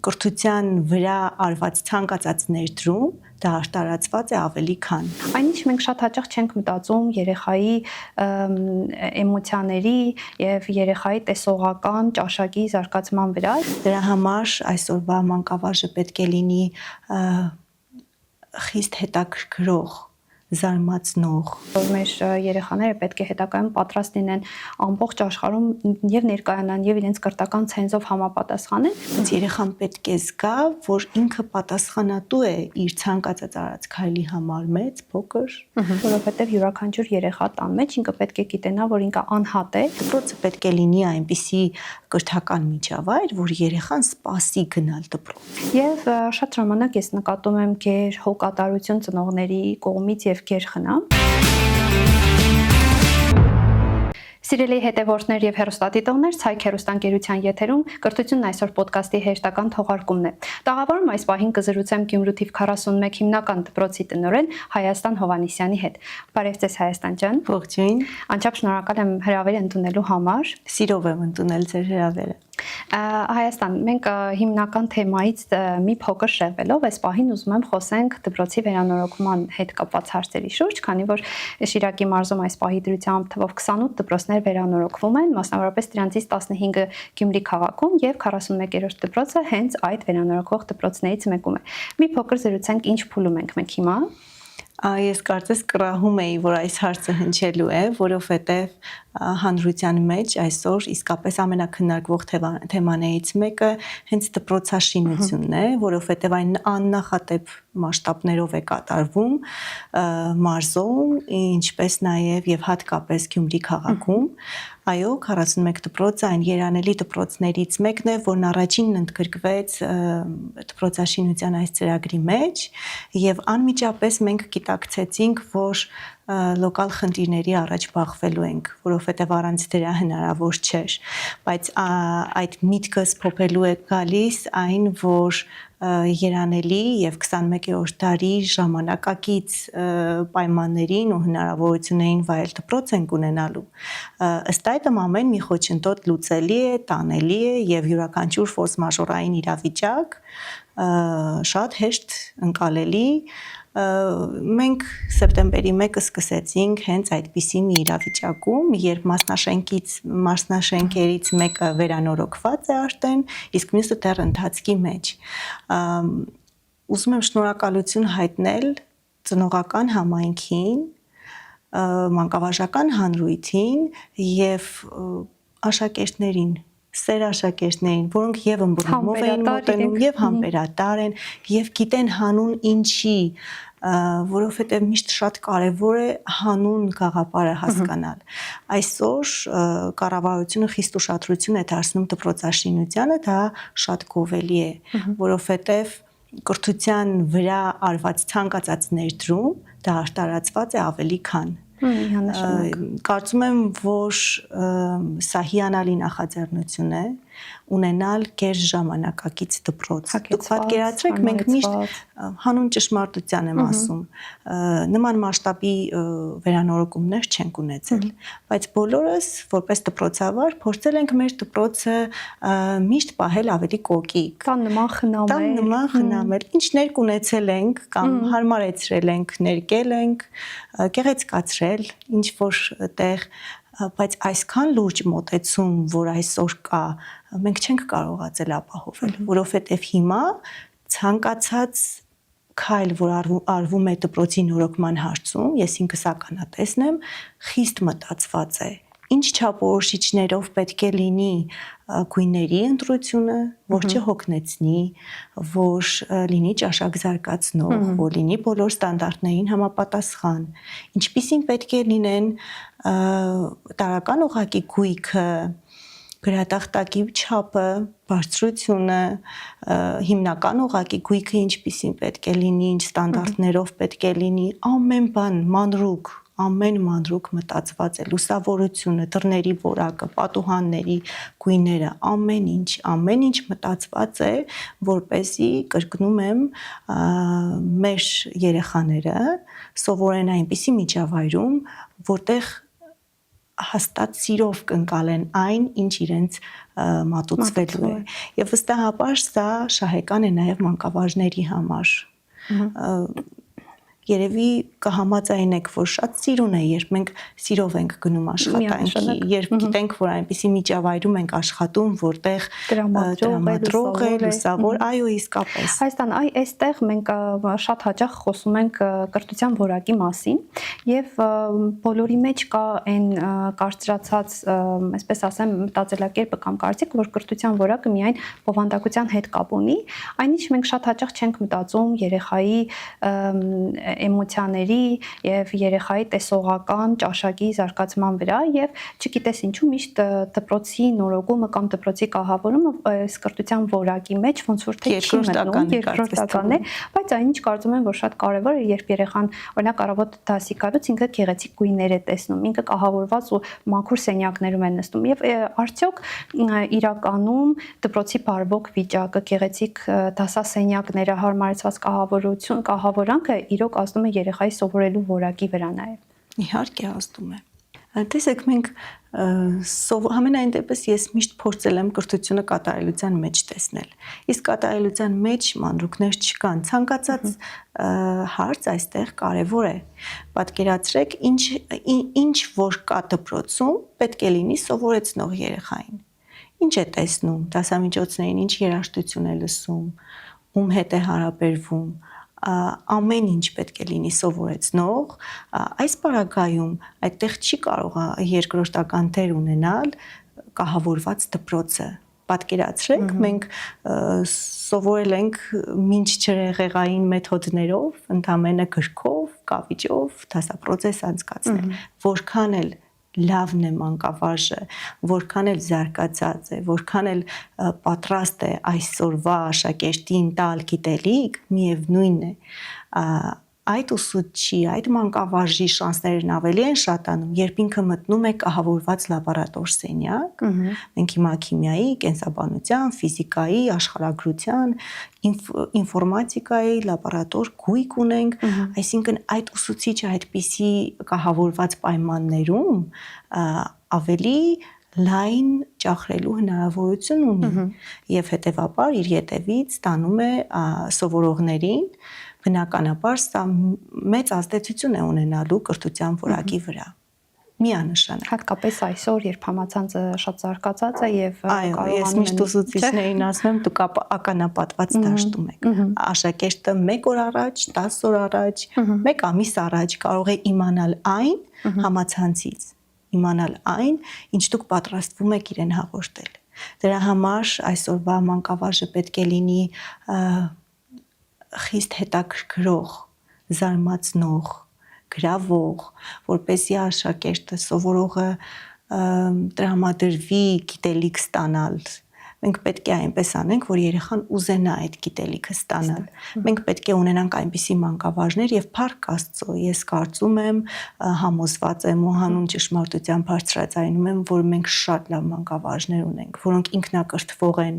կրթության վրա արված ցանկացած ներդրում դա արտարացված է ավելի քան։ Այնինչ մենք շատ հաճախ չենք մտածում երեխայի էմոցիաների եւ երեխայի տեսողական ճաշակի զարգացման վրա։ Դրա համար այսօրվա մանկավարժը պետք է լինի խիստ հետաքրքրող, զարմացնող։ Մեր երեխաները պետք է հետագայում պատրաստ լինեն ամբողջ աշխարհում եւ ներկայանան եւ իրենց կրթական ցենզով համապատասխանեն։ Բայց երեխան պետք է զգա, որ ինքը պատասխանատու է իր ցանկացած արած քայլի համար, մեծ, փոքր, որովհետեւ յուրաքանչյուր երեխա տան մեջ ինքը պետք է գիտենա, որ ինքը անհատ է։ Դպրոցը պետք է լինի այնպիսի կրթական միջավայր, որ երեխան սպասի գնալ դպրոց։ Եվ շատ ժամանակ ես նկատում եմ գեր հոգատարություն ծնողների կողմից եւ գեր խնամ։ Սիրելի հետևորդներ եւ հեռուստադիտողներ, Ցայք հեռուստաընկերության եթերում կրթությունն այսօր ոդկասթի հերթական թողարկումն է։ Տաղավարում այս պահին կզրուցեմ Գյումրու թիվ 41 հիմնական դպրոցի տնօրեն Հայաստան Հովհաննիսյանի հետ։ Բարև ձեզ Հայաստան ջան։ Ողջույն։ Անչափ շնորհակալ եմ հրավերը ընդունելու համար։ Սիրով եմ ընդունել ձեր հրավերը։ Հայաստան, մենք հիմնական թեմայից մի փոքր շեղվելով այս պահին ուզում եմ խոսենք դպրոցի վերանորոգման հետ կապված հարցերի շուրջ, քանի որ Շիրակի մարզում այս պահի դրությամբ թվով 28 դպրոցներ վերանորոգվում են, մասնավորապես դրանցից 15-ը Գյումրի քաղաքում եւ 41-րդ դպրոցը հենց այդ վերանորոգվող դպրոցներից մեկում է։ Մի փոքր զրուցենք ինչ փուլում ենք մենք հիմա։ Ես կարծես կռահում էի, որ այս հարցը հնչելու է, որովհետև հանրության մեջ այսօր իսկապես ամենակննարկվող թեմաներից մեկը հենց դպրոցաշինությունն է, որովհետև այն աննախադեպ մասշտաբներով է կատարվում մարզում, ինչպես նաև եւ հատկապես Գյումրի քաղաքում։ Այո, 41 դպրոցը այն երանելի դպրոցներից մեկն է, որն առաջինն ընդգրկվեց դպրոցաշինության այս ծրագրի մեջ եւ անմիջապես մենք գիտակցեցինք, որ լոկալ խնդիրների առաջ բախվելու ենք, որովհետև առանց դրա հնարավոր չէր, բայց այդ միտքս փոփելու է գալիս այն, որ երանելի եւ 21-րդ դարի ժամանակակից պայմաններին ու հնարավորություններին վայել դպրոց ենք ունենալու։ Ըստ այդմ ամեն մի խոչընդոտ լուծելի է, տանելի է եւ յուրաքանչյուր ֆորս մաժորային իրավիճակ շատ հեշտ ընկալելի։ Մենք սեպտեմբերի 1-ը սկսեցինք հենց այդպիսի մի իրավիճակում, երբ մասնաշենքերից մեկը վերանորոգված է արդեն, իսկ մյուսը դեռ ընթացքի մեջ։ Ուզում եմ շնորհակալություն հայտնել ծնողական համայնքին, մանկավարժական հանրույթին եւ աշակերտներին, սեր աշակերտներին, որոնք եւ ըմբռնումով էին մոտենում, եւ համբերատար են, եւ գիտեն հանուն ինչի, որովհետեւ միշտ շատ կարեւոր է հանուն գաղափարը հասկանալ։ Այսօր կառավարությունը խիստ ուշադրություն է դարձնում դպրոցաշինությանը, դա շատ գովելի է, որովհետեւ կրթության վրա արված ցանկացած ներդրում դա արտարացված է ավելի քան։ Կարծում եմ, որ սա հիանալի նախաձեռնություն է ունենալ գեր ժամանակակից դպրոց։ Դուք պատկերացրեք, մենք միշտ հանուն ճշմարտության եմ ասում, նման մասշտաբի վերանորոգումներ չենք ունեցել, բայց բոլորս որպես դպրոցավար փորձել ենք մեր դպրոցը միշտ պահել ավելի կոկիկ, կամ նման խնամել, ինչ ներկ ունեցել ենք կամ հարմարեցրել ենք, ներկել ենք, գեղեցկացրել ինչ որ տեղ, բայց այսքան լուրջ մոտեցում, որ այսօր կա, մենք չենք կարողացել ապահովել, որովհետև հիմա ցանկացած քայլ, որ արվում է դպրոցի նորոգման հարցում, ես ինքս ականատեսն եմ, խիստ մտածված է։ Ինչ չափորոշիչներով պետք է լինի գույների ընտրությունը, որ չհոգնեցնի, որ լինի ճաշակ զարգացնող, որ լինի բոլոր ստանդարտներին համապատասխան, ինչպիսին պետք է լինեն տարրական օղակի գույքը, գրատախտակի չափը, բարձրությունը, հիմնական օղակի գույքը ինչպիսին պետք է լինի, ինչ ստանդարտներով պետք է լինի, ամեն բան մանրուք, ամեն մանրուք մտածված է, լուսավորությունը, դռների որակը, պատուհանների գույները, ամեն ինչ մտածված է, որպեսզի կրկնում եմ, մեր երեխաները սովորեն այնպիսի միջավայրում, որտեղ հաստատ սիրով կընկալեն այն, ինչ իրենց մատուցվելու է։ Եվ վստահաբար սա շահեկան է նաև մանկավարժների համար։ Երևի կհամաձայնեք, որ շատ սիրուն է, երբ մենք սիրով ենք գնում աշխատանքի, երբ գիտենք, որ այնպիսի միջավայրում ենք աշխատում, որտեղ տրամադրող է, լուսավոր, այո, իսկապես։ Հայաստան, այստեղ մենք շատ հաճախ խոսում ենք կրթության որակի մասին, եւ բոլորի մեջ կա այն կարծրացած, այսպես ասեմ, մտածելակերպը կամ կարծիքը, որ կրթության որակը միայն բովանդակության հետ կապ ունի, այնինչ մենք շատ հաճախ չենք մտածում երեխայի էմոցիաների եւ երեխայի տեսողական ճաշակի զարգացման վրա եւ չգիտես ինչու միշտ դպրոցի նորոգումը կամ դպրոցի կահավորումը այս կրթության որակի մեջ ոնց որ թե չի մտնում, երկրորդական է, բայց այնինչ կարծում եմ, որ շատ կարեւոր է, երբ երեխան օրինակ առավոտ դասի գալուց ինքը գեղեցիկ գույներ է տեսնում, ինքը կահավորված ու մաքուր սենյակներում է նստում եւ արդյոք իրականում դպրոցի բարվոք վիճակը, գեղեցիկ դասասենյակները, հարմարեցված կահավորանքը իրոք ազդում է երեխայի սովորելու որակի վրա նաև։ Իհարկե ազդում է։ Տեսեք, մենք համենայն դեպս ես միշտ փորձել եմ կրթությունը կատարելության մեջ տեսնել։ Իսկ կատարելության մեջ մանրուքներ չկան։ Ցանկացած հարց այստեղ կարևոր է։ Պատկերացրեք, ինչ որ կա դպրոցում, պետք է լինի սովորեցնող երեխային։ Ինչ է տեսնում դասամիջոցներին, ինչ երաժշտություն է լսում, ում հետ է հարաբերվում, ամեն ինչ պետք է լինի սովորեցնող, այս պարագայում այդտեղ չի կարող երկրորդական դեր ունենալ կահավորված դպրոցը։ Պատկերացրեք, մենք սովորել ենք մինչ ջրեղեղային մեթոդներով, ընդամենը գրքով, կավիճով դասապրոցես անցկացնել, որքան էլ լավն է մանկավարժը, որքան էլ զարգացած է, որքան էլ պատրաստ է այսօրվա աշակերտին տալ գիտելիք, միևնույն է, այդ ուսուցչի, այդ մանկավարժի շանսներն ավելի են շատանում, երբ ինքը մտնում է կահավորված լաբորատոր սենյակ, մենք հիմա քիմիայի, կենսաբանության, ֆիզիկայի, աշխարհագրության, ինֆորմատիկայի լաբորատոր գույք ունենք, այսինքն այդ ուսուցիչը այդպիսի կահավորված պայմաններում ավելի լայն ճախրելու հնարավորություն ունի եւ հետեւաբար իր ետևից ստանում է սովորողներին, բնականաբար սա մեծ ազդեցություն է ունենալու կրթության որակի վրա։ Միանշանակ։ Հատկապես այսօր, երբ համացանցը շատ զարգացած է եւ կարողանում ես միշտ ուսուցիչներին ասում եմ, դուք ականապատված դաշտում եք։ Աշակերտը 1 օր առաջ, 10 օր առաջ, 1 ամիս առաջ կարող է իմանալ այն համացանցից, իմանալ այն, ինչ դուք պատրաստվում եք իրեն հաղորդել։ Դրա համար այսօրվա մանկավարժը պետք է լինի խիստ հետաքրքրող, զարմացնող, գրավող, որպեսզի աշակերտը, սովորողը տրամադրվի գիտելիք ստանալ։ Մենք պետք է այնպես անենք, որ երեխան ուզենա այդ գիտելիքը ստանալ։ Մենք պետք է ունենանք այնպիսի մանկավարժներ եւ փառք Աստծո, ես կարծում եմ, համոզված եմ ու հանուն ճշմարտության բարձրաձայնում եմ, որ մենք շատ լավ մանկավարժներ ունենք, որոնք ինքնակրթվող են,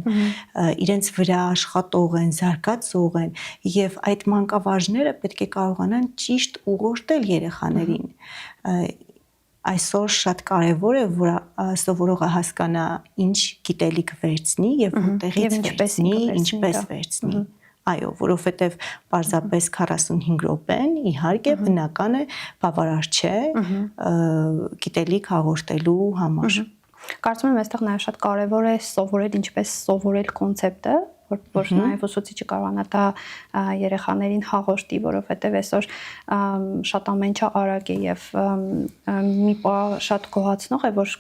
իրենց վրա աշխատող են, զարգացող են եւ այդ մանկավարժները պետք է կարողանան ճիշտ ուղղորդել երեխաներին։ Այսօր շատ կարևոր է, որ սովորողը հասկանա ինչ գիտելիք վերցնի եւ որտեղից վերցնի, ինչպես վերցնի։ Այո, որովհետեւ պարզապես 45 րոպեն իհարկե բնական է, բավարար չէ գիտելիք հաղորդելու համար։ Կարծում եմ, այստեղ նաեւ շատ կարևոր է սովորել ինչպես սովորել կոնցեպտը, որ նաև ուսուցիչը կարողանա դա երեխաներին հաղորդի, որովհետև այսօր շատ ամեն ինչ արագ է եւ մի բան շատ գոհացնող է, որ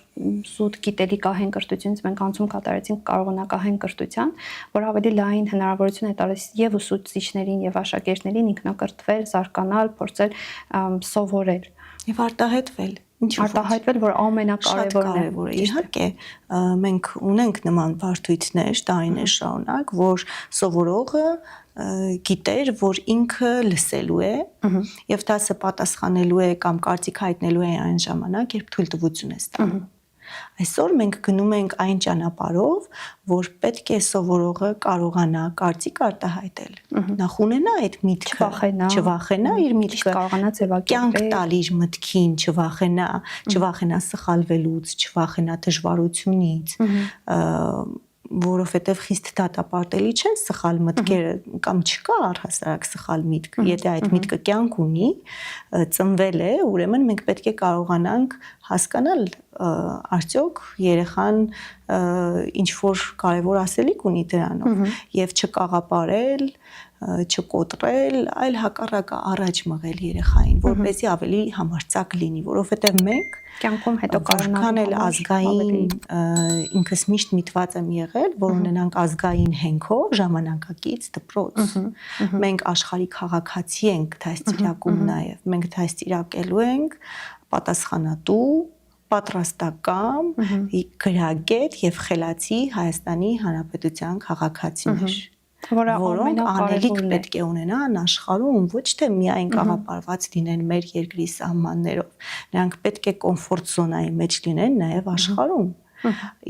սուտ գիտելիքահեն կրթությունից մենք անցում կատարեցինք կարողանակահեն կրթության, որ ավելի լայն հնարավորություն է տալիս եւ ուսուցիչներին եւ աշակերտներին ինքնակրթվել, զարգանալ, փորձել սովորել եւ արտահայտվել, որ ամենակարևորն է։ Իհարկե, մենք ունենք նման բարդույթներ տարիներ շարունակ, որ սովորողը գիտեր, որ ինքը լսելու է եւ դասը պատասխանելու է կամ կարծիք հայտնելու է այն ժամանակ, երբ թույլտվություն է ստանում։ Այսօր մենք գնում ենք այն ճանապարհով, որ պետք է սովորողը կարողանա կարծիք արտահայտել։ Նախ ունենա այդ միտքը, չվախենա իր միտքը, կարողանա ձևակերպել, կյանք տալ իր մտքին, չվախենա սխալվելուց, չվախենա դժվարությունից, որովհետև խիստ դատապարտելի չեն սխալ մտքերը կամ չկա առհասարակ սխալ միտք, եթե այդ միտքը կյանք ունի, ծնվել է, ուրեմն մենք պետք է կարողանանք հասկանալ արդյոք երեխան ինչ որ կարևոր ասելիք ունի դրանով եւ չկաղապարել, չկոտրել, այլ հակառակը առաջ մղել երեխային, որպեսզի ավելի համարձակ լինի, որովհետև մենք կյանքում հետո որքան էլ ազգային ինքս միշտ միտված եմ եղել, որ ունենանք ազգային հենքով ժամանակակից դպրոց։ Մենք աշխարհի քաղաքացի ենք դաստիարակում նաև, մենք դաստիարակելու ենք պատասխանատու, պատրաստական, գրագետ եւ խելացի Հայաստանի Հանրապետության քաղաքացիներ, որոնք անելիք պետք է ունենան աշխարհում, ոչ թե միայն կաղապարված լինեն մեր երկրի սահմաններով, նրանք պետք է կոմֆորտ զոնայի մեջ լինեն նաև աշխարհում։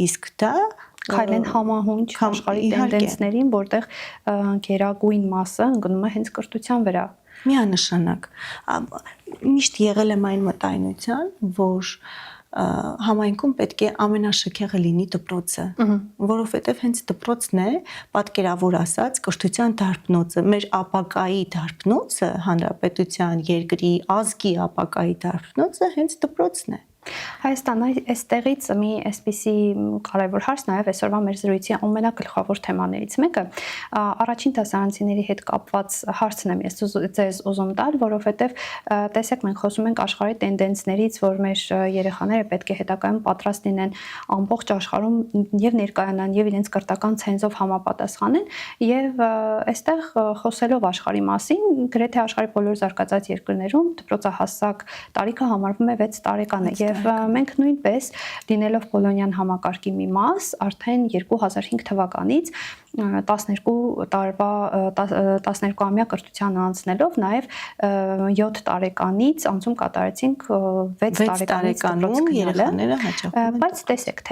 Իսկ դա քայլեն համահունչ աշխարհի տենդենսներին, որտեղ գերագույն մասը ընկնում է հենց կրթության վրա։ Միանշանակ միշտ եղել եմ այն մտայնության, որ համայնքում պետք է ամենաշքեղը լինի դպրոցը, որովհետև հենց դպրոցն է, պատկերավոր ասած, կրթության դարբնոցը, մեր ապագայի դարբնոցը, հանրապետության, երկրի, ազգի ապագայի դարբնոցը հենց դպրոցն է։ Հայաստան այստեղից մի այսպիսի կարևոր հարց նաև այսօրվա մեր զրույցի ամենագլխավոր թեմաներից մեկը առաջին դասարանցիների հետ կապված հարցն եմ ես ձեզ ուզում տալ, որովհետև տեսեք մենք խոսում ենք աշխարհի տենդենսներից, որ մեր երեխաները պետք է հետագայում պատրաստ լինեն ամբողջ աշխարհում եւ ներկայանան եւ իրենց կրթական ցենզով համապատասխանեն եւ այստեղ խոսելով աշխարհի մասին, գրեթե աշխարհի բոլոր զարգացած երկրներում դպրոցահասակ տարիքը համարվում է 6 տարեկան եւ մենք նույնպես լինելով Բոլոնյան համակարգի մի մաս արդեն 2005 թվականից 12-ամյա կրթության անցնելով նաև 7 տարեկանից անցում կատարեցինք 6 տարեկանում երեխաները հաճախում բայց տեսեք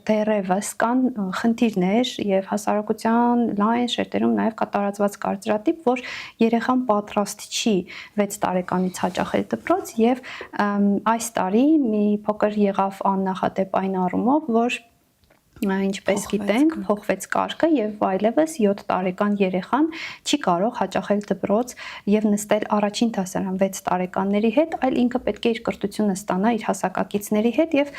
դերևս կան խնդիրներ եւ հասարակության լայն շերտերում նաև կա տարածված կարծրատիպ, որ երեխան պատրաստ չի 6 տարեկանից հաճախել դպրոց եւ այս տարի մի փոքր եղավ աննախադեպ այն առումով, որ ինչպես գիտենք, փոխվեց կարգը եւ այլևս 7 տարեկան երեխան չի կարող հաճախել դպրոց եւ նստել առաջին դասարան 6 տարեկանների հետ, այլ ինքը պետք է իր կրթությունը ստանա իր հասակակիցների հետ եւ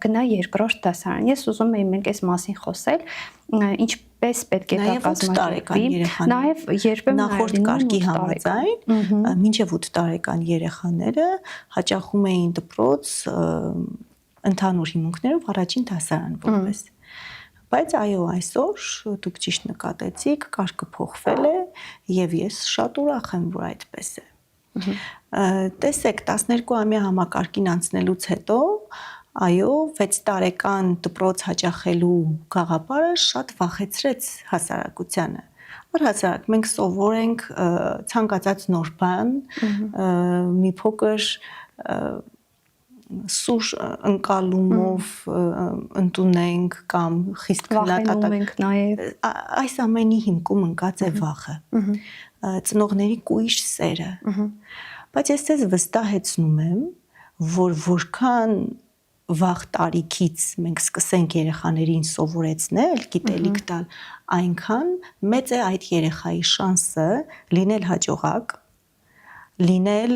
գնա երկրորդ դասարան։ Ես ուզում եմ մենք այս մասին խոսել, ինչպես պետք է դա կազմակերպվի, նաեւ երբեմն նախորդ կարգի համաձայն մինչեւ 8 տարեկան երեխաները հաճախում էին դպրոց ընդհանուր հիմունքներով առաջին դասարան որպես։ Բայց այո, այսօր դուք ճիշտ նկատեցիք, կարգը փոխվել է եւ ես շատ ուրախ եմ, որ այդպես է։ Տեսեք, 12-ամյա համակարգին անցնելուց հետո, այո, 6 տարեկան դպրոց հաճախելու գաղափարը շատ վախեցրեց հասարակությանը։ Առհասարակ մենք սովոր ենք ցանկացած նոր բան, մի փոքր սուր ընկալումով ընդունենք կամ խիստ քննադատենք ենք նաև այս ամենի հիմքում ընկած է վախը, ծնողների կույր սերը, բայց ես ձեզ վստահեցնում եմ, որ որքան վաղ տարիքից մենք սկսենք երեխաներին սովորեցնել, գիտելիք տալ, այնքան մեծ է այդ երեխայի շանսը լինել հաջողակ, լինել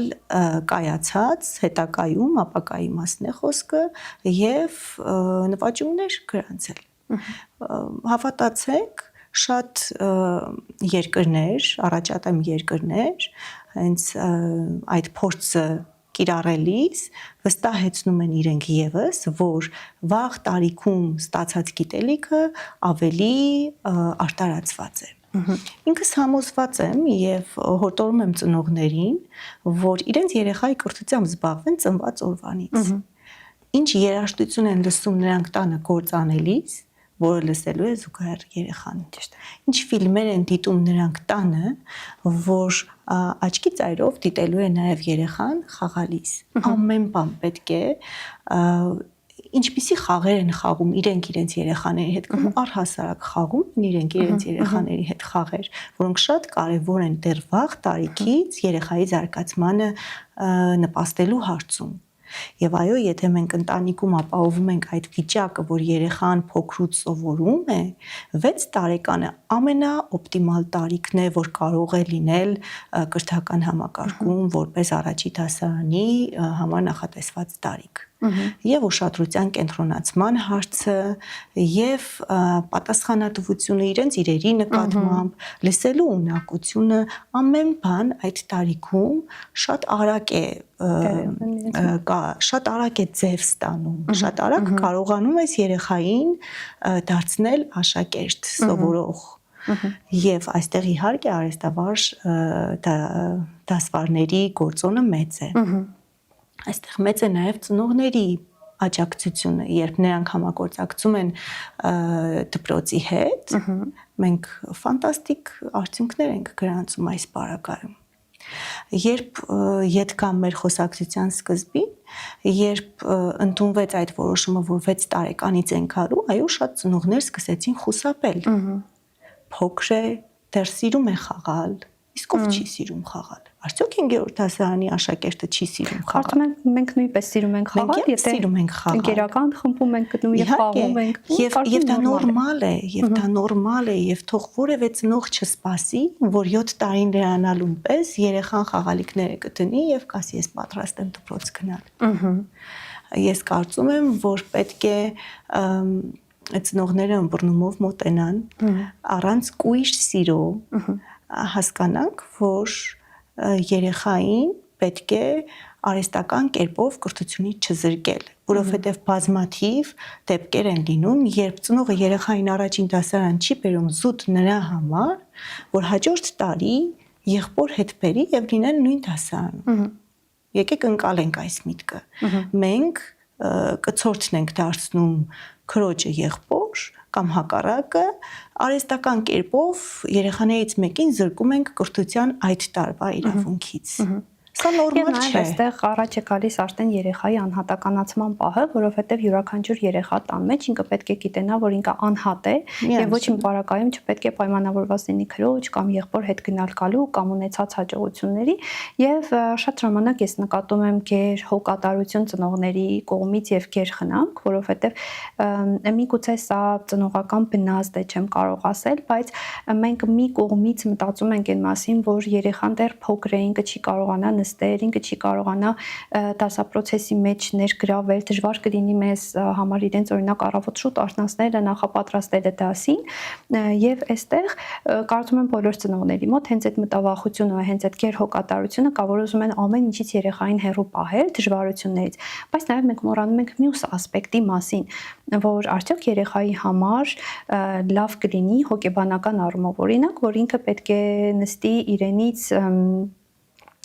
կայացած, հետագայում, ապագայի մասն է խոսքը եւ նվաճումներ գրանցել։ Հավատացեք, շատ երկրներ, առաջադեմ երկրներ, հենց այդ փորձը կիրառելիս վստահեցնում են իրենք եւս, որ վաղ տարիքում ստացած գիտելիքը ավելի արտարացված է։ Ինքս համոզված եմ եւ հորդորում եմ ծնողներին, որ իրենց երեխայի կրթությամբ զբաղվեն ծնված օրվանից։ Ինչ երաժշտություն են լսում նրանք տանը գործանելիս, որը լսելու է զուգահեռ երեխան։ Ինչ ֆիլմեր են դիտում նրանք տանը, որ աչքի ծայրով դիտելու է նաեւ երեխան խաղալիս։ Ամեն բան պետք է ինչպիսի խաղեր են խաղում իրենք իրենց երեխաների հետ կամ առհասարակ խաղում են իրենք իրենց երեխաների հետ խաղեր, որոնք շատ կարևոր են դեռ վաղ տարիքից երեխայի զարգացմանը նպաստելու հարցում։ Եվ այո, եթե մենք ընտանիքում ապահովում ենք այդ վիճակը, որ երեխան փոքրուց սովորում է, 6 տարեկանը ամենաօպտիմալ տարիքն է, որ կարող է լինել կրթական համակարգում որպես առաջի դասարանի համար նախատեսված տարիք։ Եվ ուշադրության կենտրոնացման հարցը եւ պատասխանատվությունը իրենց իրերի նկատմամբ, լսելու ունակությունը, ամեն բան այդ տարիքում շատ արագ է ձև ստանում, շատ արագ կարողանում ես երեխային դարձնել աշակերտ, սովորող։ Եվ այստեղ իհարկե արհեստավարժ դասվարների գործոնը մեծ է։ Այստեղ մեծ է նաև ծնողների աջակցությունը, երբ նրանք համագործակցում են դպրոցի հետ, մենք ֆանտաստիկ արդյունքներ ենք գրանցում այս պարագայում։ Երբ ետ կամ մեր խոսակցության սկզբին, երբ ընդունվեց այդ որոշումը, որ 6 տարեկանից են գալու, այո, շատ ծնողներ սկսեցին խուսափել։ Փոքր է, դեռ սիրում է խաղալ, իսկ ով չի սիրում խաղալ։ Արդյոք 5-րդ դասարանի աշակերտը չի սիրում խաղալ։ Կարծում եմ մենք նույնպես սիրում ենք խաղալ, եթե սիրում ենք խաղալ։ Ընկերական խմբում ենք գտնում եւ խաղում ենք։ Եվ դա նորմալ է, եւ դա նորմալ է, եւ թող որևէ ծնող չսպասի, որ 7 տարին լրանալուն պես երեխան խաղալիքները կտնի եւ կասի ես պատրաստ եմ դպրոց գնալ։ Ես կարծում եմ, որ պետք է ծնողները ըմբռնումով մոտենան, առանց կույր սիրո հասկանանք, որ երեխային պետք է արհեստական կերպով կրթությունից չզրկել, որովհետև բազմաթիվ դեպքեր են լինում, երբ ծնողը երեխային առաջին դասարան չի բերում զուտ նրա համար, որ հաջորդ տարի եղբոր հետ բերի եւ լինեն նույն դասարանում։ Եկեք ընկալենք այս միտքը։ Մենք կցորդն ենք դարձնում քրոջը եղբոր կամ հակառակը, արհեստական կերպով երեխաներից մեկին զրկում ենք կրթության այդ տարվա իրավունքից։ Սա նորմալ չէ։ Այստեղ առաջ է գալիս արդեն երեխայի անհատականացման պահը, որովհետև յուրաքանչյուր երեխա տան մեջ ինքը պետք է գիտենա, որ ինքը անհատ է եւ ոչ մի պարագայում չպետք է պայմանավորված լինի քրոջ կամ եղբոր հետ գնալ գալու կամ ունեցած հաջողությունների եւ շատ ժամանակ ես նկատում եմ գեր հոգատարություն ծնողների կողմից եւ գեր խնամք, որովհետև միգուցե սա ծնողական բնազդ է, չեմ կարող ասել, բայց մենք մի կողմից մտածում ենք այն մասին, որ երեխան դեռ փոքր է, ինքը չի կարողանա նստել, ինքը չի կարողանա դասապրոցեսի մեջ ներգրավել, դժվար կլինի մեզ համար իրենց օրինակ առավոտ շուտ արթնացնելը, նախապատրաստելը դասին եւ այստեղ կարծում եմ բոլոր ծնողների մոտ հենց այդ մտավախությունը, հենց այդ գերհոգատարությունը կա, որ ուզում են ամեն ինչից երեխային հեռու պահել դժվարություններից, բայց նաեւ մենք մոռանում ենք մյուս ասպեկտի մասին, որ արդյոք երեխայի համար լավ կլինի հոգեբանական առումով, օրինակ, որ ինքը պետք է նստի իրենից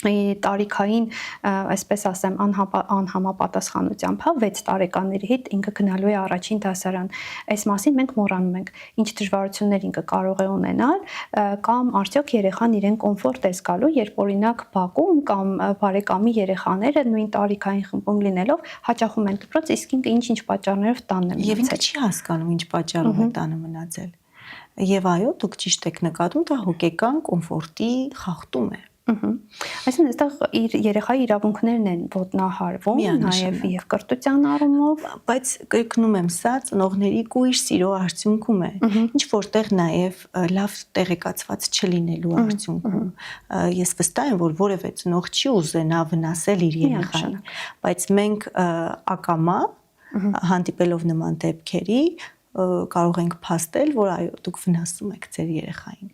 տարիքային, այսպես ասեմ, անհամապատասխանությամբ, 6 տարեկանների հետ ինքը գնալու է առաջին դասարան։ Այս մասին մենք մոռանում ենք, ինչ դժվարություններ ինքը կարող է ունենալ, կամ արդյոք երեխան իրեն կոմֆորտ է զգալու, երբ օրինակ բակում կամ բարեկամի երեխաները նույն տարիքային խմբում լինելով հաճախում են դպրոց, իսկ ինքը ինչ-ինչ պատճառներով տանն է մնացել։ Եվ ինքը չի հասկանում, ինչ պատճառով է տանը մնացել։ Եվ այո, դուք ճիշտ եք նկատում, դա հոգեկան կոմֆորտի խախտում է։ Այսինքն այստեղ իր երեխայի իրավունքներն են ոտնահարվում, նաև եւ կրթության առումով, բայց կրկնում եմ, սա ծնողների կույր սիրո արդյունքում է, ինչ որտեղ նաև լավ տեղեկացված չլինելու արդյունքում։ Ես վստահ եմ, որ որևէ ծնող չի ուզենա վնասել իր երեխային, բայց մենք ակամա հանդիպելով նման դեպքերի կարող ենք փաստել, որ այո, դուք վնասում եք ձեր երեխային։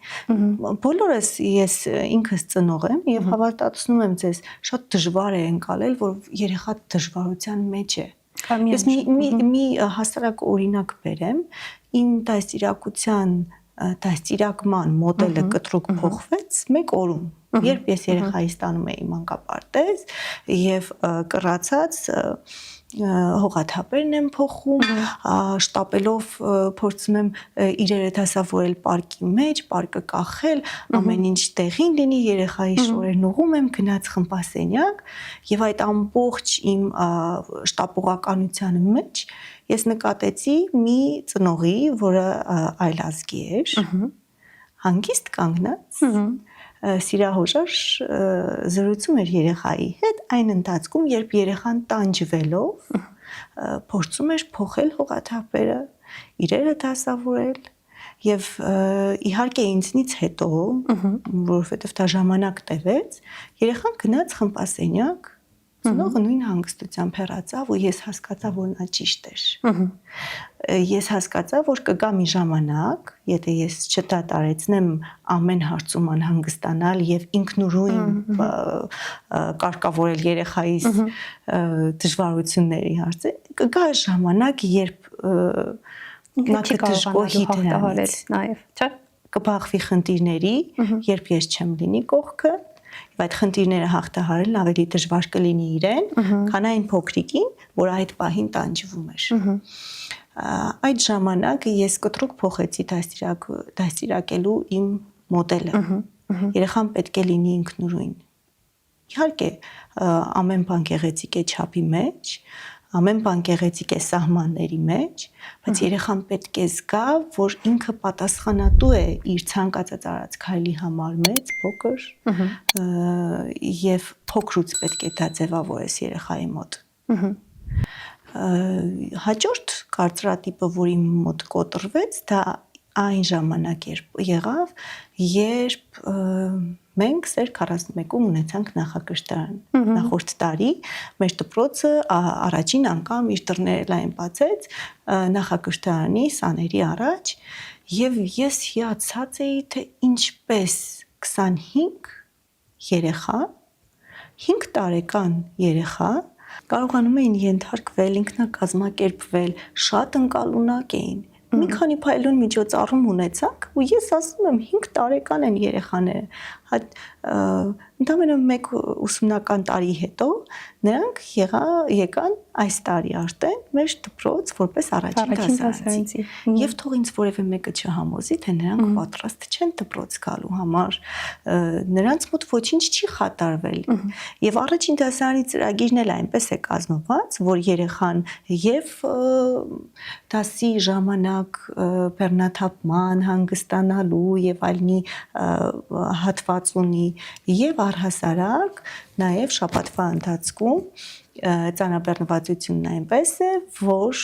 Բոլորս ես ինքս ծնող եմ եւ հավատացնում եմ ձեզ, շատ դժվար է ընկալել, որ երեխա դժվարության մեջ է։ Ես մի հասարակ օրինակ բերեմ, իմ դաստիարակության դաստիարակման մոդելը կտրուկ փոխվեց 1 օրում։ Երբ ես երեխայիս տանում էի մանկապարտեզ եւ կռացած հողաթափերն եմ փոխում, շտապելով փորձում եմ իրերը դասավորել պարկի մեջ, պարկը կախել, ամեն ինչ տեղին լինի, երեխայի շորերն ուղում եմ, գնաց խմբասենյակ եւ այդ ամբողջ իմ շտապողականության մեջ ես նկատեցի մի ծնողի, որը այլազգի էր, հանգիստ կանգնած սիրահորժար զրուցում էր երեխայի հետ, այն ընթացքում, երբ երեխան տանջվելով փորձում էր փոխել հողաթափերը, իրերը դասավորել եւ իհարկե ինձնից հետո, որովհետեւ դա ժամանակ տևեց, երեխան գնաց խմբասենյակ, ծնողը նույն հանգստությամբ հեռացավ ու ես հասկացա, որ նա ճիշտ էր։ Ես հասկացա, որ կգա մի ժամանակ, եթե ես չդադարեցնեմ ամեն հարցում անհանգստանալ եւ ինքնուրույն կարգավորել երեխայիս դժվարությունների հարցը, կգա ժամանակ, երբ նա կդժգոհի դրանից, նաեւ, չէ՞։ Կբախվի խնդիրների, երբ ես չեմ լինի կողքը, այդ խնդիրները հաղթահարելն ավելի դժվար կլինի իրեն, քան այն փոքրիկին, որ այդ պահին տանջվում էր։ Այդ ժամանակ ես կտրուկ փոխեցի դաստիարակելու իմ մոդելը։ Երեխան պետք է լինի ինքնուրույն։ Իհարկե, ամեն բան գեղեցիկ է չափի մեջ, ամեն բան գեղեցիկ է սահմանների մեջ, բայց երեխան պետք է զգա, որ ինքը պատասխանատու է իր ցանկացած արած քայլի համար, մեծ, փոքր, եւ փոքրուց պետք է դա ձևավորես երեխայի մոտ։ Հաջորդ կարծրատիպը, որ իմ մոտ կոտրվեց, դա այն ժամանակ եղավ, երբ մենք սեր 41-ում ունեցանք նախակրթարան։ Նախորդ տարի մեր դպրոցը առաջին անգամ իր դռները լայն բացեց նախակրթարանի սաների առաջ եւ ես հիացած էի, թե ինչպես 25 երեխա, 5 տարեկան երեխա կարողանում էին ենթարկվել, ինքնակազմակերպվել, շատ ընկալունակ էին։ Մի քանի փայլուն միջոցառում ունեցանք ու ես ասում եմ 5 տարեկան են երեխաները։ Ընդամենը մեկ ուսումնական տարի հետո նրանք եկան այս տարի արդեն մեր դպրոց որպես առաջին դասարանցի։ Եվ թող ինձ որևէ մեկը չհամոզի, թե նրանք պատրաստ չեն դպրոց գալու համար։ Նրանց մոտ ոչինչ չի խաթարվել։ Եվ առաջին դասարանի ծրագիրն էլ այնպես է կազմված, որ երեխան եւ դասի ժամանակ բեռնաթափման, հանգստանալու եւ այլնի հատված ունի եւ առհասարակ նաեւ շաբաթվա ընթացքում ծանրաբեռնվածությունն այնպես է, որ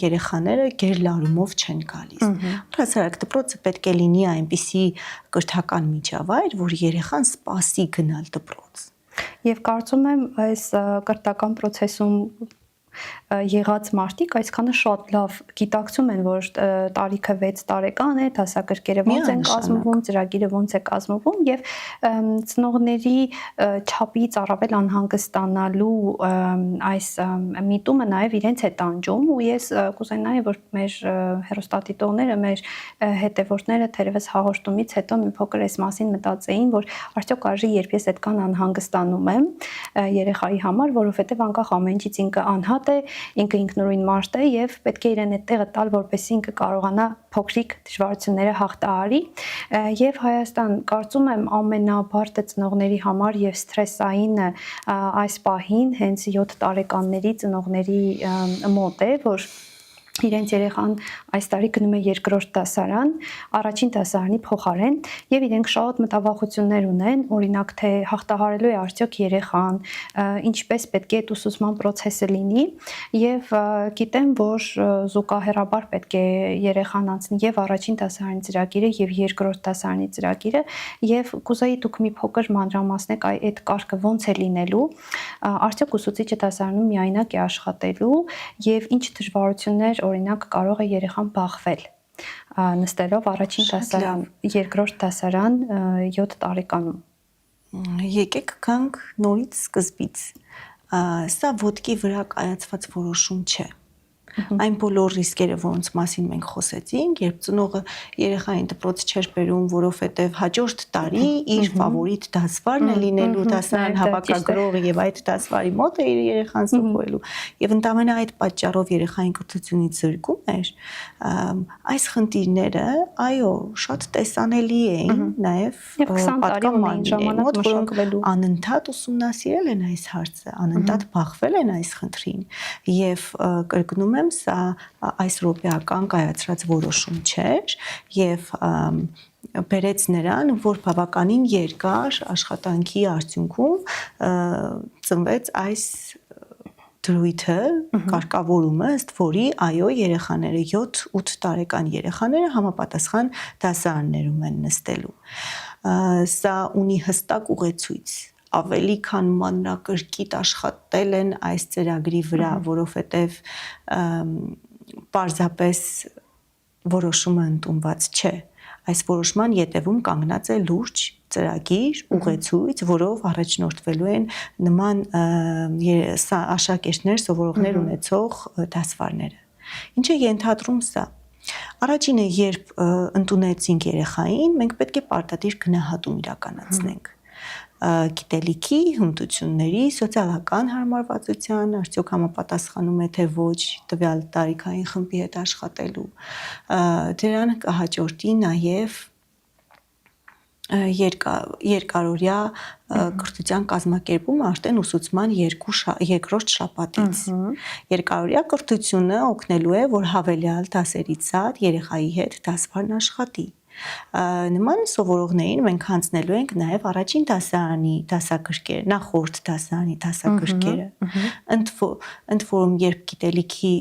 երեխաները գերլարումով չեն գալիս։ Առհասարակ դպրոցը պետք է լինի այնպիսի կրթական միջավայր, որ երեխան սպասի գնալ դպրոց։ Եվ կարծում եմ այս կրթական process-ում եղած մարդիկ այսքանը շատ լավ գիտակցում են, որ տարիքը 6 տարեկան է, դասակարգերը ոնց են կազմվում, ծրագիրը ոնց է կազմվում եւ ծնողների չափից առավել անհանգստանալու այս միտումը նաեւ իրենց է տանջում ու ես կուզենայի, որ մեր հեռուստադիտողները, մեր հետևորդները թերևս հաղորդումից հետո մի փոքր այս մասին մտածեին, որ արդյոք արժի, երբ ես այդքան անհանգստանում եմ երեխայի համար, որովհետեւ անկախ ամեն ինչից ինքը անհատ է, ինքը ինքնուրույն մարդ է եւ պետք է իրեն այդ տեղը տալ, որպեսզի ինքը կարողանա փոքրիկ դժվարությունները հաղթահարի եւ Հայաստան կարծում եմ ամենաբարձր ծնողների համար եւ սթրեսայինը այս պահին հենց 7 տարեկանների ծնողների մոտ է, որ իրենց երեխան այս տարի գնում է երկրորդ դասարան, առաջին դասարանի փոխարեն եւ իրենք շատ մտավախություններ ունեն, օրինակ թե հաղթահարելու է արդյոք երեխան, ինչպես պետք է այդ ուսուցման process-ը լինի եւ գիտեմ, որ զուգահեռաբար պետք է երեխան անցնի եւ առաջին դասարանի ծրագիրը եւ երկրորդ դասարանի ծրագիրը եւ կուզեի դուք մի փոքր մանրամասնեք այդ կարգը ոնց է լինելու, արդյոք ուսուցիչը դասարանում միայնակ է աշխատելու եւ ինչ դժվարություններ օրինակ կարող է երեխան բախվել նստելով առաջին դասարան, երկրորդ դասարան 7 տարեկանում։ Եկեք գանք նորից սկզբից։ Սա ոտքի վրա կայացված որոշում չէ։ Այն բոլոր ռիսկերը, որոնց մասին մենք խոսեցինք, երբ ծնողը երեխային դպրոց չէր բերում, որովհետև հաջորդ տարի իր ֆավորիտ դասվարն է լինելու, դասարան հավաքագրողը եւ այդ դասվարի մոտ է իր երեխան սովորելու, եւ ընդամենը այդ պատճառով երեխային կրթությունից զրկում էր, այս խնդիրները, այո, շատ տեսանելի էին, նաեւ պատկաման ժամանակ մշակվելու անընդհատ ուսումնասիրել են այս հարցը, անընդհատ բախվել են այս խնդրին եւ կրկնում եմ, սա այս ռոպեական կայացրած որոշում չէր եւ բերեց նրան, որ բավականին երկար աշխատանքի արդյունքում ծնվեց այս դրույթը, կարգավորումը, ըստ որի այո երեխաները 7-8 տարեկան երեխաները համապատասխան դասարաններում են նստելու։ Սա ունի հստակ ուղեցույց, ավելի քան մանրակրկիտ աշխատել են այս ծրագրի վրա, որովհետև պարզապես որոշումը ընդունված չէ։ Այս որոշման ետևում կանգնած է լուրջ ծրագիր, ուղեցույց, որով առաջնորդվելու են նման աշակերտներ, սովորողներ ունեցող դասվարները։ Ինչ է ենթադրում սա։ Առաջինը, երբ ընդունեցինք երեխային, մենք պետք է պարտադիր գնահատում իրականացնենք գիտելիքի, հմտությունների, սոցիալական հարմարվածության, արդյոք համապատասխանում է թե ոչ տվյալ տարիքային խմբի հետ աշխատելու։ Դրան կհաջորդի նաև երկարօրյա կրթության կազմակերպումը արդեն ուսուցման երկրորդ շաբաթից։ Երկարօրյա կրթությունը օգնելու է, որ հավելյալ դասերից զատ երեխայի հետ դասվարն աշխատի։ Նման սովորողներին մենք հանձնելու ենք նաև առաջին դասարանի դասագրքերը, նախորդ դասարանի դասագրքերը։ Ընդ որում, երբ գիտելիքի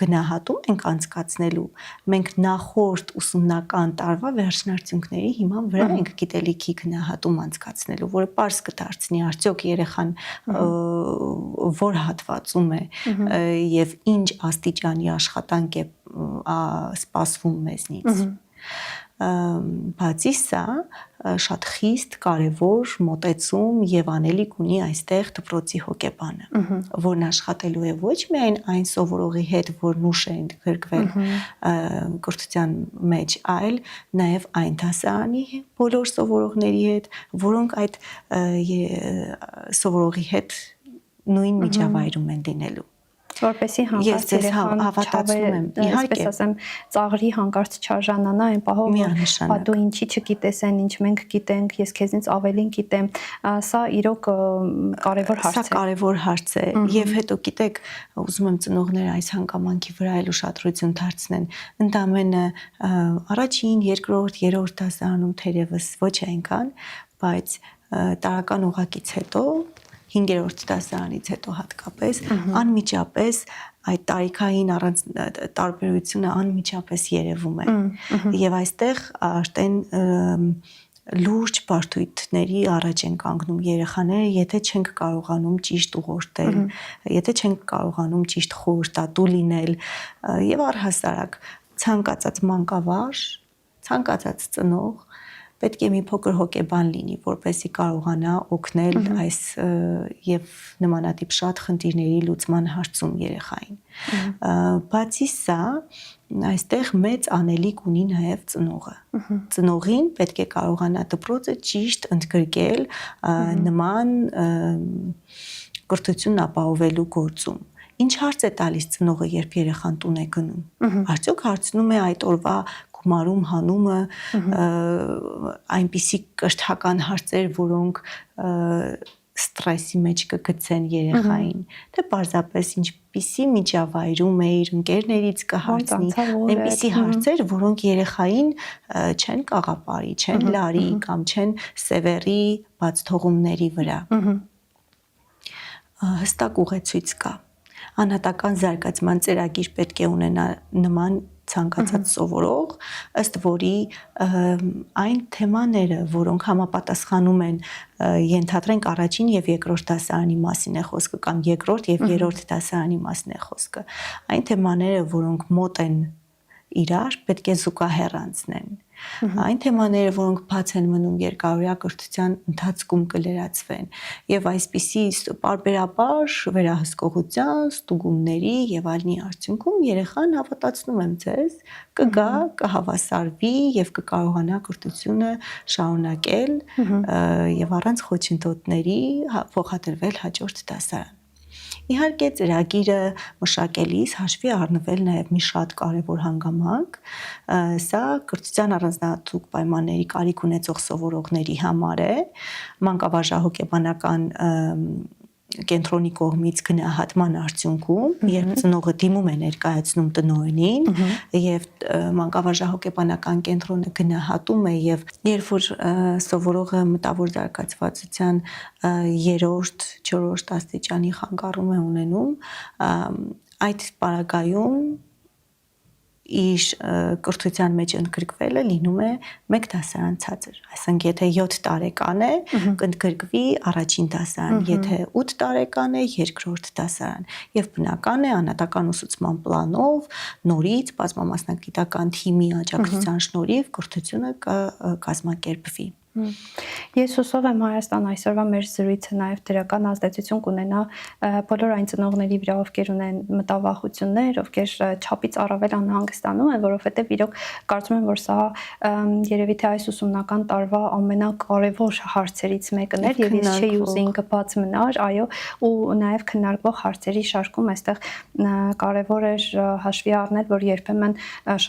գնահատում ենք անցկացնելու, մենք նախորդ ուսումնական տարվա վերջնարդյունքների հիման վրա ենք գիտելիքի գնահատում անցկացնելու, որը պարզ կդարձնի արդյոք երեխան որ հատվածում է եւ ինչ աստիճանի աշխատանք է սպասվում մեզնից։ Բացի սա, շատ խիստ կարևոր մոտեցում եւ անելիք ունի այստեղ դպրոցի հոգեբանը, որն աշխատելու է ոչ միայն այն սովորողի հետ, որն ուշ է ընդգրկվել կրթության մեջ, այլ նաեւ այն դասարանի բոլոր սովորողների հետ, որոնք այդ սովորողի հետ նույն միջավայրում են լինելու։ Որպեսի հանկարծ երեխան հավատացնում եմ, իհարկե, ասեմ, ծաղրի հանկարծ չարժանանա այն պահով, որ դու ինչի չգիտես այն, ինչ մենք գիտենք, ես քեզնից ավելին գիտեմ, սա իրոք կարևոր հարց է։ Սա կարևոր հարց է, եւ հետո գիտեք, ուզում եմ ծնողները այս հանգամանքի վրա էլ ուշադրություն դարձնեն, ընդամենը առաջին, երկրորդ, երրորդ դասարանում թերևս ոչ այնքան, բայց տարական ուղղակից հետո 5-րդ դասարանից հետո հատկապես անմիջապես այդ տարիքային տարբերությունը անմիջապես երևում է եւ այստեղ արդեն լուրջ բարդույթների առաջ են կանգնում երեխաները, եթե չենք կարողանում ճիշտ ուղղորդել, եթե չենք կարողանում ճիշտ խորհրդատու լինել եւ առհասարակ ցանկացած մանկավար, ցանկացած ծնող պետք է մի փոքր հոգեբան լինի, որպեսզի կարողանա օգնել այս եւ նմանատիպ շատ խնդիրների լուծման հարցում երեխային։ Բացի սա, այստեղ մեծ անելիք ունի նաև ծնողը։ Ծնողին պետք է կարողանա դպրոցը ճիշտ ընդգրկել նման կրթություն ապահովելու գործում։ Ինչ հարց է տալիս ծնողը, երբ երեխան տուն է գնում։ Արդյոք հարցնում է այդ օրվա գումարում հանումը, այնպիսի կրթական հարցեր, որոնք ստրեսի մեջ կգցեն երեխային, թե պարզապես ինչպիսի միջավայրում է իր ընկերներից կհարցնի, այնպիսի հարցեր, որոնք երեխային չեն կաղապարի, չեն լարի կամ չեն սևեռի բաց թողումների վրա։ Հստակ ուղեցույց կա։ Անհատական զարգացման ծրագիր պետք է ունենա նման ցանկացած սովորող, ըստ որի այն թեմաները, որոնք համապատասխանում են, ենթադրենք առաջին եւ երկրորդ դասարանի մասին է խոսքը կամ երկրորդ եւ երրորդ դասարանի մասին է խոսքը, այն թեմաները, որոնք մոտ են իրար, պետք է զուգահեռ անցնեն։ Այն թեմաները, որոնք բաց են մնում երկարօրյա կրթության ընթացքում կլրացվեն եւ այսպիսի պարբերաբար վերահսկողության, ստուգումների եւ այլնի արդյունքում երեխան հավատացնում եմ ձեզ կգա, կհավասարվի եւ կկարողանա կրթությունը շարունակել եւ առանց խոչընդոտների փոխադրվել հաջորդ դասարան։ Իհարկե ծրագիրը մշակելիս հաշվի առնվել նաև մի շատ կարևոր հանգամանք, սա կրթության առանձնահատուկ պայմանների կարիք ունեցող սովորողների համար է, մանկավարժահոգեբանական կենտրոնի կողմից գնահատման արդյունքում, երբ ծնողը դիմում է ներկայացնում տնօրենին եւ մանկավարժահոգեբանական կենտրոնը գնահատում է եւ երբ որ սովորողը մտավոր զարգացվածության 3-րդ, 4-րդ աստիճանի խանգարում է ունենում, այդ պարագայում իր կրթության մեջ ընդգրկվելը լինում է 1 դասարան ցածր, այսինքն եթե 7 տարեկան է, կընդգրկվի առաջին դասարան, եթե 8 տարեկան է, երկրորդ դասարան, եւ բնական է անհատական ուսուցման պլանով նորից բազմամասնագիտական թիմի աջակցության շնորհիվ կրթությունը կազմակերպվի։ Ես հուսով եմ Հայաստան այսօրվա մեր զրույցը նաև դրական ազդեցություն կունենա բոլոր այն ծնողների վրա, ովքեր ունեն մտավախություններ, ովքեր չափից առավել անհանգստանում են, որովհետև իրոք կարծում եմ, որ սա երևի թե այս ուսումնական տարվա ամենակարևոր հարցերից մեկն էր եւ ես չէի ուզի ինքը բաց մնար, այո, ու նաև քննարկվող հարցերի շարքում այստեղ կարևոր էր հաշվի առնել, որ երբեմն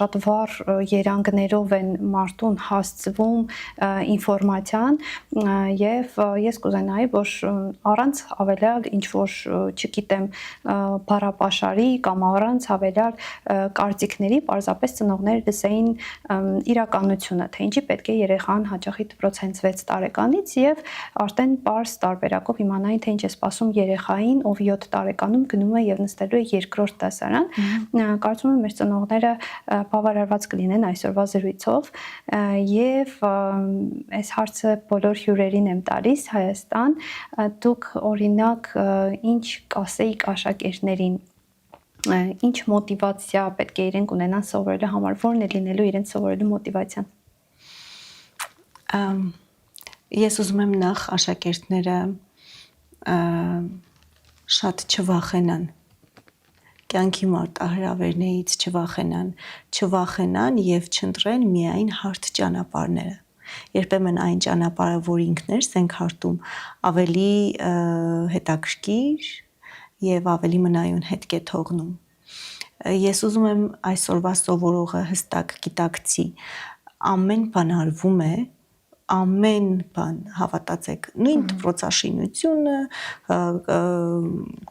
շատ վառ երանգներով են մարդուն հասցվում ինֆորմացիան եւ ես կուզենայի, որ առանց ավելյալ ինչ որ, չգիտեմ, բառապաշարի կամ առանց ավելյալ կարծիքների պարզապես ծնողները լսեին իրականությունը, թե ինչի պետք է երեխան հաճախի դպրոց հենց 6 տարեկանից եւ արդեն པարզ տարբերակով իմանային, թե ինչ է սպասում երեխային, ով 7 տարեկանում գնում է եւ նստելու է երկրորդ դասարան։ Կարծում եմ մեր ծնողները բավարարված կլինեն այսօրվա զրույցով եւ այս հարցը բոլոր հյուրերին եմ տալիս Հայաստան, դուք օրինակ ինչ կասեիք աշակերտներին, ինչ մոտիվացիա պետք է իրենք ունենան սովորելու համար, որն է լինելու իրենց սովորելու մոտիվացիան։ Ես ուզում եմ նախ աշակերտները շատ չվախենան, կյանքի մարտահրավերներից չվախենան եւ չընտրեն միայն հարթ ճանապարհները։ Երբեմն այն ճանապարհը, որ ինքներս ենք հարթում, ավելի հետաքրքիր եւ ավելի մնայուն հետք է թողնում։ Ես ուզում եմ այսօրվա սովորողը հստակ գիտակցի, ամեն բան արվում է, ամեն բան հավատացեք, նույն դպրոցաշինությունը,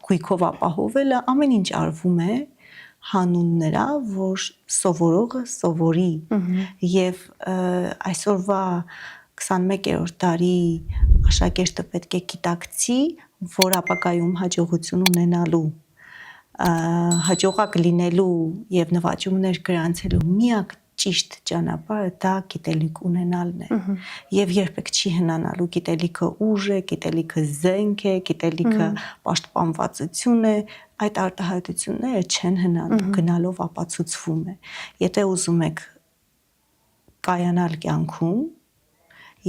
գույքով ապահովելը, ամեն ինչ արվում է հանուն նրա, որ սովորողը սովորի եւ այսօրվա 21-րդ դարի աշակերտը պետք է գիտակցի, որ ապագայում հաջողություն ունենալու, հաջողակ լինելու եւ նվաճումներ գրանցելու միակ ճիշտ ճանապարհը դա գիտելիք ունենալն է եւ երբեք չի հնանալու, գիտելիքը ուժ է, գիտելիքը զենք է, գիտելիքը պաշտպանվածություն է, այդ արտահայտությունները չեն հնանում, գնալով ապացուցվում է։ Եթե ուզում եք կայանալ կյանքում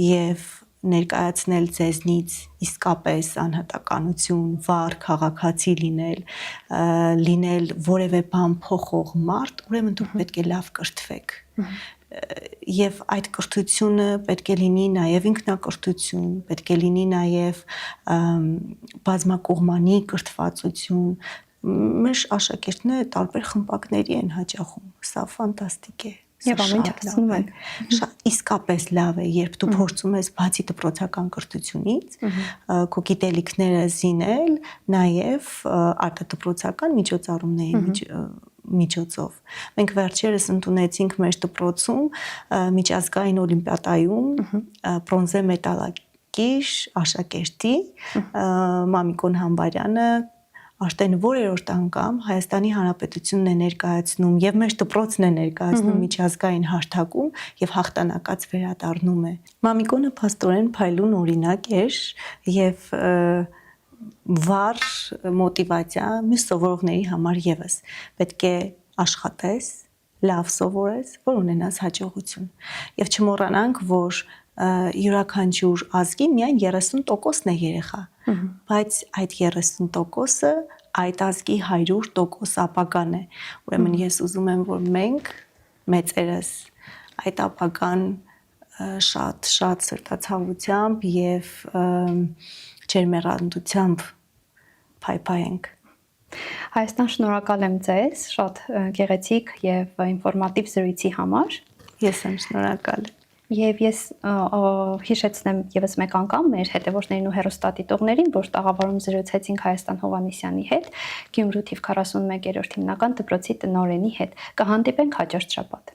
եւ ներկայացնել ձեզնից իսկապես անհատականություն, վառ քաղաքացի լինել որևէ բան փոխող մարդ, ուրեմն դուք պետք է լավ կրթվեք։ Եվ այդ կրթությունը պետք է լինի նաև ինքնակրթություն, պետք է լինի նաև բազմակողմանի կրթվածություն։ Մեր աշակերտները տարբեր խմբակների են հաճախում, սա ֆանտաստիկ է։ Եվ ամեն ինչ լսում են։ Իսկապես լավ է, երբ դու փորձում ես բացի դպրոցական կրթությունից քո գիտելիքները զինել նաև արտադպրոցական միջոցառումների միջոցով։ Մենք վերջերս ընդունեցինք մեր դպրոցում միջազգային օլիմպիադայում բրոնզե մեդալակիր աշակերտի Մամիկոն Համբարյանը արդեն որերորդ անգամ Հայաստանի Հանրապետությունն է ներկայացնում եւ մեր դպրոցն է ներկայացնում միջազգային հարթակում եւ հաղթանակած վերադառնում է։ Մամիկոնը փաստորեն փայլուն օրինակ էր եւ վառ մոտիվացիա մյուս սովորողների համար եւս։ Պետք է աշխատես, լավ սովորես, որ ունենաս հաջողություն։ Եվ չմոռանանք, որ յուրաքանչյուր ազգի միայն 30%-ն է երեխա, բայց այդ 30%-ը այդ ազգի 100% ապագան է։ Ուրեմն ես ուզում եմ, որ մենք մեծերս այդ ապագան շատ սրտացավությամբ եւ ջերմեռանդությամբ փայփայենք։ Հայաստան, շնորհակալ եմ ձեզ շատ գեղեցիկ եւ ինֆորմատիվ զրույցի համար։ Ես եմ շնորհակալ։ Եվ ես հիշեցնեմ եւս մեկ անգամ մեր հետևորդներին ու հեռուստադիտողներին, որ տաղավարում զրուցեցինք Հայաստան Հովհաննիսյանի հետ, Գյումրու թիվ 41-րդ հիմնական դպրոցի տնօրենի հետ։ Կհանդիպենք հաջորդ շաբաթ։